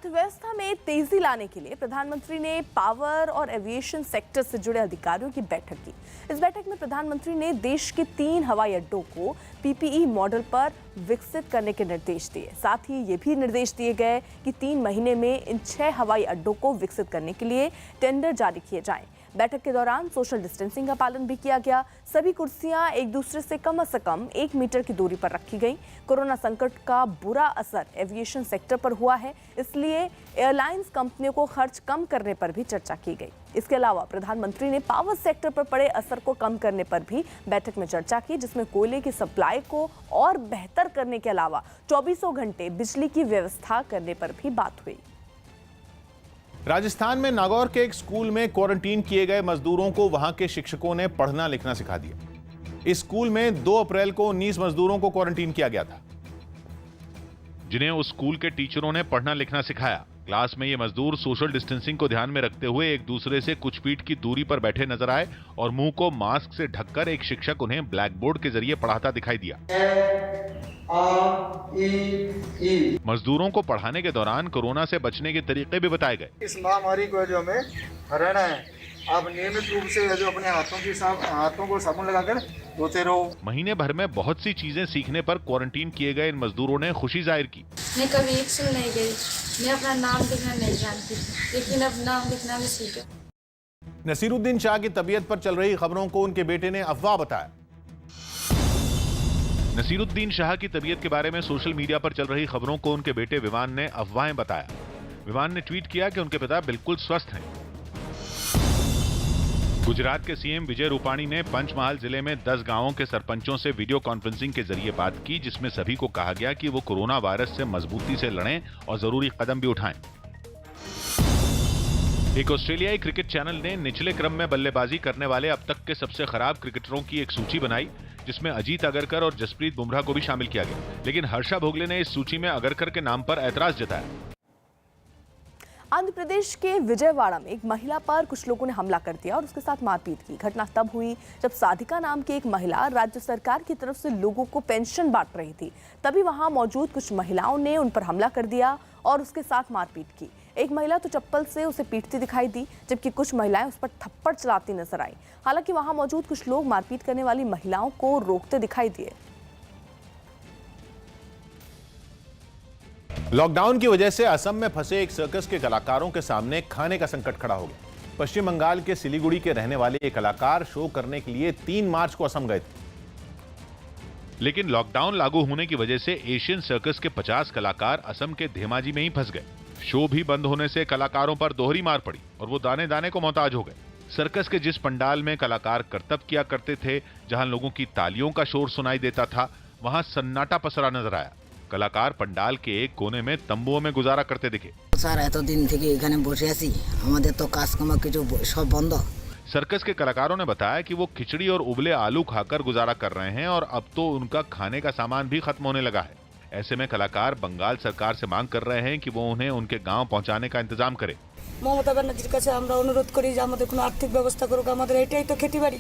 अर्थव्यवस्था में तेजी लाने के लिए प्रधानमंत्री ने पावर और एविएशन सेक्टर से जुड़े अधिकारियों की बैठक की। इस बैठक में प्रधानमंत्री ने देश के 3 हवाई अड्डों को पीपीई मॉडल पर विकसित करने के निर्देश दिए। साथ ही ये भी निर्देश दिए गए कि 3 महीने में इन 6 हवाई अड्डों को विकसित करने के लिए टेंडर जारी किए जाएं। बैठक के दौरान सोशल डिस्टेंसिंग का पालन भी किया गया। सभी कुर्सियां एक दूसरे से कम 1 मीटर की दूरी पर रखी गईं। कोरोना संकट का बुरा असर एविएशन सेक्टर पर हुआ है, इसलिए एयरलाइंस कंपनियों को खर्च कम करने पर भी चर्चा की गई। इसके अलावा प्रधानमंत्री ने पावर सेक्टर पर पड़े असर को कम करने पर भी बैठक में चर्चा की, जिसमें कोयले की सप्लाई को और बेहतर करने के अलावा 24 घंटे बिजली की व्यवस्था करने पर भी बात हुई। राजस्थान में नागौर के एक स्कूल में क्वारंटीन किए गए मजदूरों को वहां के शिक्षकों ने पढ़ना लिखना सिखा दिया। इस स्कूल में 2 अप्रैल को 19 मजदूरों को क्वारंटीन किया गया था, जिन्हें उस स्कूल के टीचरों ने पढ़ना लिखना सिखाया। क्लास में ये मजदूर सोशल डिस्टेंसिंग को ध्यान में रखते हुए एक दूसरे से कुछ फीट की दूरी पर बैठे नजर आए और मुंह को मास्क से ढककर एक शिक्षक उन्हें ब्लैक बोर्ड के जरिए पढ़ाता दिखाई दिया। मजदूरों को पढ़ाने के दौरान कोरोना से बचने के तरीके भी बताए गए। इस महामारी को जो हमें हराना है, आप नियमित रूप से जो अपने हाथों को साबुन लगाकर धोते रहो। महीने भर में बहुत सी चीजें सीखने पर क्वारंटीन किए गए इन मजदूरों ने खुशी जाहिर की। मैं कभी स्कूल नहीं गई, मैं अपना नाम लिखना नहीं जानती, लेकिन अब नाम लिखना भी सीखा। नसीरुद्दीन शाह की तबीयत पर चल रही खबरों को उनके बेटे ने अफवाह बताया। नसीरुद्दीन शाह की तबीयत के बारे में सोशल मीडिया पर चल रही खबरों को उनके बेटे विवान ने अफवाहें बताया। विवान ने ट्वीट किया कि उनके पिता बिल्कुल स्वस्थ हैं। गुजरात के सीएम विजय रूपाणी ने पंचमहाल जिले में 10 गांवों के सरपंचों से वीडियो कॉन्फ्रेंसिंग के जरिए बात की, जिसमें सभी को कहा गया कि वो कोरोना वायरस से मजबूती से लड़ें और जरूरी कदम भी उठाएं। एक ऑस्ट्रेलियाई क्रिकेट चैनल ने निचले क्रम में बल्लेबाजी करने वाले अब तक के सबसे खराब क्रिकेटरों की एक सूची बनाई, जिसमें अजीत अगरकर और जसप्रीत बुमराह को भी शामिल किया गया। लेकिन हर्षा भोगले ने इस सूची में अगरकर के नाम पर ऐतराज जताया। आंध्र प्रदेश के विजयवाड़ा में एक महिला पर कुछ लोगों ने हमला कर दिया और उसके साथ मारपीट की। घटना तब हुई जब साधिका नाम की एक महिला राज्य सरकार की तरफ से लोगों को पेंशन बांट रही थी। तभी वहां मौजूद कुछ महिलाओं ने उन पर हमला कर दिया और उसके साथ मारपीट की। एक महिला तो चप्पल से उसे पीटती दिखाई दी, जबकि कुछ महिलाएं उस पर थप्पड़ चलाती नजर आई। हालांकि वहां मौजूद कुछ लोग मारपीट करने वाली महिलाओं को रोकते दिखाई दिए। लॉकडाउन की वजह से असम में फंसे एक सर्कस के कलाकारों के सामने खाने का संकट खड़ा हो गया। पश्चिम बंगाल के सिलीगुड़ी के रहने वाले एक कलाकार शो करने के लिए 3 मार्च को असम गए थे, लेकिन लॉकडाउन लागू होने की वजह से एशियन सर्कस के 50 कलाकार असम के धेमाजी में ही फंस गए। शो भी बंद होने से कलाकारों पर दोहरी मार पड़ी और वो दाने दाने को मोहताज हो गए। सर्कस के जिस पंडाल में कलाकार करतब किया करते थे, जहां लोगों की तालियों का शोर सुनाई देता था, वहां सन्नाटा पसरा नजर आया। कलाकार पंडाल के एक कोने में तंबुओं में गुजारा करते दिखे। सर्कस के कलाकारों ने बताया कि वो खिचड़ी और उबले आलू खाकर गुजारा कर रहे हैं और अब तो उनका खाने का सामान भी खत्म होने लगा है। ऐसे में कलाकार बंगाल सरकार से मांग कर रहे हैं कि वो उन्हें उनके गांव पहुंचाने का इंतजाम करे। ममता बनर्जीर काছে আমরা অনুরোধ করি যে আমাদের কোনো আর্থিক ব্যবস্থা করুক, আমাদের এটাই তো খেতিবাড়ি।